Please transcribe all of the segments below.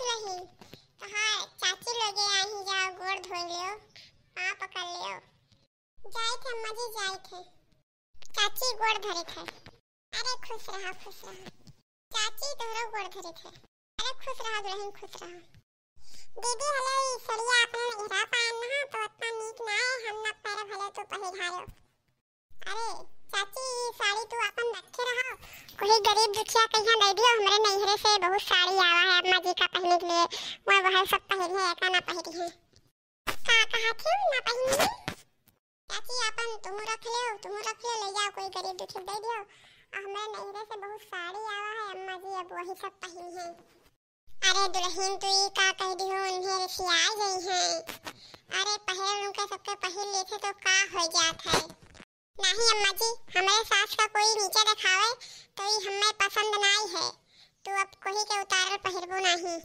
दुल्हन तो हाँ चाची लोगे आई जाओ गोड़ धो लियो पाँव पकड़ लियो। जाए थे अम्मा जी जाए थे चाची गोड़ धरे थे। अरे खुश रहो चाची तोहरो गोड़ धरे थे। अरे खुश रहो दुल्हन खुश रहो। दीदी हले सड़िया अपने इरा पान ना तो इतना नीक ना है हम ना पैर भले तो पहिरायो। अरे चाची साड़ी तू अपन रखे रहो कोई गरीब दुखिया कहीं दे दियो। हमरे नैहरे से बहुत साड़ी आवा है अम्मा जी का पहनने के लिए मैं वह सब पहनी है का ना पहनी है का कहा थी ना पहनी है। चाची अपन तुम रख ले ले जाओ कोई गरीब दुखिया दे दियो। हमरे नैहरे से बहुत साड़ी आवा है अम्मा जी अब वही सब पहनी है। अरे दुल्हन तू ई का कह दियो उन्हें सिया गई है। अरे पहले उनके सबके पहन लेते तो का हो जात है। नहीं अम्मा जी हमारे सास का कोई नीचे दिखावे तो ये हमें पसंद नहीं है तो अब कोई के उतारल पहिरबो नहीं।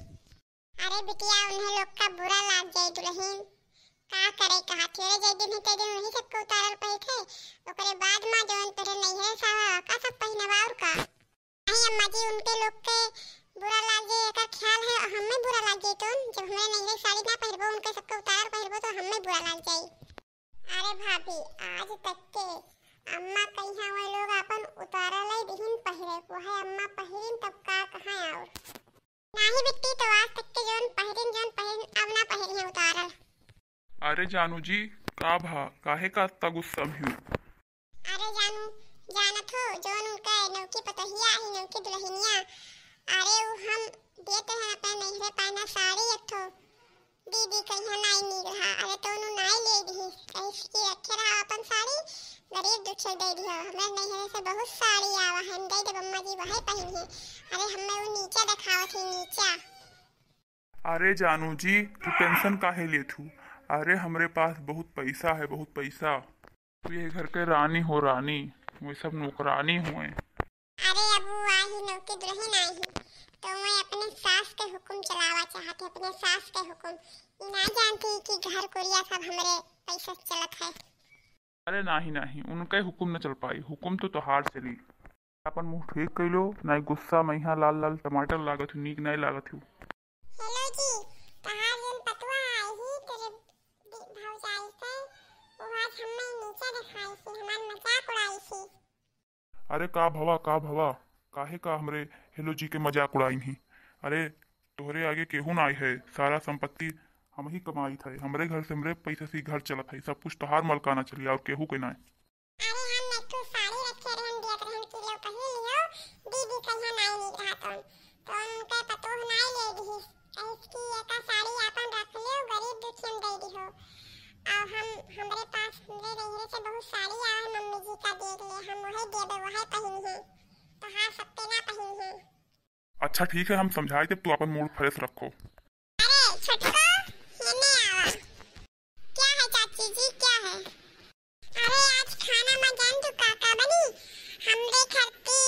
अरे बिटिया उन्हें लोग का बुरा लग जाए दुल्हन का करे कहा थोड़े जे दिन है ते दिन वही सबको उतारल पहिथे ओकरे बाद में जवन तेरे नहीं है सावा का सब पहिनवा और का। नहीं अम्मा जी उनके लोग के बुरा लग जाए का ख्याल है हमें बुरा लग जाए तो जब हमें नहीं है साड़ी ना पहिरबो उनके सबको उतारल पहिरबो तो हमें बुरा लग जाए। अरे भाभी आज तक के अम्मा कहिया वो लोग अपन उतारल ही दिहिन पहिरे को है अम्मा पहिरिन तब का कहां और नाही बिट्टी तो आज तक के जोन पहिरिन अब ना पहिरिन उतारल। अरे जानू जी का भा काहे का इतना गुस्सा भी। अरे जानू जानत हो जोन उनका नौकी पतहिया ही नौकी दुल्हनिया अरे वो हम देते हैं अपने नैहरे पाना साड़ी अथो दीदी कहिया नहीं नीक रहा। अरे तो नु नहीं ले दी इसकी रखे रहा अपन साड़ी गरीब दुखिया दे दियो। हमें नैहरे से बहुत साड़ी आवा है दे दे अम्मा जी वही पहनी है। अरे हमें वो नीचे दिखावा थी नीचा। अरे जानू जी तू टेंशन काहे लेथू। अरे हमरे पास बहुत पैसा है बहुत पैसा। तू ये घर के रानी हो रानी वो सब नौकरानी हुए। अरे अब वो आई नौकी दुल्हन आई तो मैं अपने सास के हुक्म चलावा चाहते अपने सास के हुक्म ये ना जानती कि घर कोरिया सब हमरे पैसा चलत है। अरे नहीं उनके हुक्म न चल पाई हुक्म तो तोहार चली। अपन मुंह ठीक कइलो नहीं गुस्सा में यहाँ लाल लाल टमाटर लागत नीक नहीं लागत हूँ। हेलो जी तहार जन पतवा आई ही तेरे भौजाई से वो आज हमें नीचे दिखाई थी हमार मजाक उड़ाई थी। अरे का भवा काहे का हमरे हेलो जी के मजाक उड़ाई ही। अरे तोहरे आगे केहू ना आई है सारा संपत्ति हम ही कमाई थे हमरे घर से हमरे पैसे से घर चलत है सब कुछ तोहार मलकाना चली और केहू के ना। अरे हम ने तो साड़ी रखे रहन दियत रहन कि लो पहन लियो दीदी कहिया नहीं नीक रहा तो उनके पतो नहीं ले दी इसकी एक साड़ी अपन रख लियो गरीब दुखियन दे दियो। और हम हमरे पास हमरे नैहरे से बहुत साड़ी आ है मम्मी जी का दे दिए हम वही देबे वही पहनी है तो हां सब पे ना पहनी है। अच्छा ठीक है हम समझाए जब तू अपन मूड फ्रेश रखो। अरे छोटको हेने आवा क्या है चाची जी क्या है। अरे आज खाना में जान तू काका बनी हमरे घर की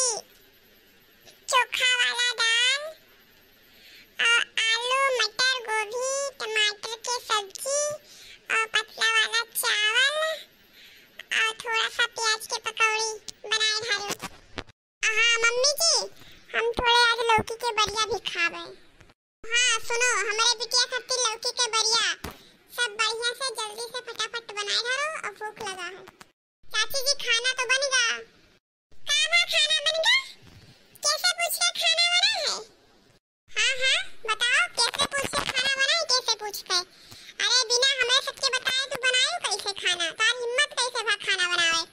चोखा वाला दाल और आलू मटर गोभी टमाटर के सब्जी और पतला वाला चावल और थोड़ा सा प्याज के पकौड़ी बनाए धारो। हाँ मम्मी जी हम थोड़े आज लौकी के बरिया भी खावे। हाँ सुनो हमारे बिटिया खाती लौकी के बरिया सब बढ़िया से जल्दी से फटाफट बनाए धारो और भूख लगा है। चाची जी खाना तो बन गया। खाना बन गया कैसे पूछ के खाना बना है। हाँ बताओ कैसे पूछ के खाना बना है कैसे पूछ के। अरे बिना हमें सबके बताए तू बनाए कैसे खाना तार हिम्मत कैसे भा खाना बनावे।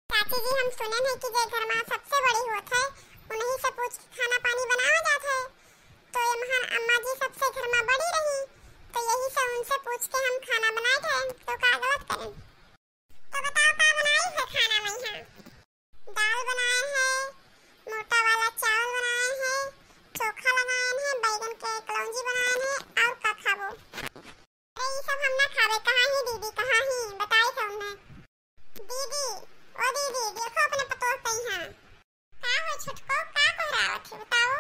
चाची जी हम सुने नहीं कि जे घर में सबसे बड़ी होत है उन्हीं से पूछ के खाना पानी बनावा जात है तो ये महान अम्मा जी सबसे घर में बड़ी रही तो यही से उनसे पूछ के हम खाना बनाए थे तो का गलत करें। तो बताओ क्या बनाई है खाना में यहाँ। दाल बनाए हैं मोटा वाला चावल बनाए हैं चोखा बनाए हैं बैगन के कलौंजी बनाए हैं और का खाबो। अरे ये सब हम ना खावे कहाँ ही दीदी कहाँ ही बताई थे उन्हें। दीदी ओ दीदी देखो अपने पतोह पे यहाँ का हो छुटको का कह रहा है बताओ।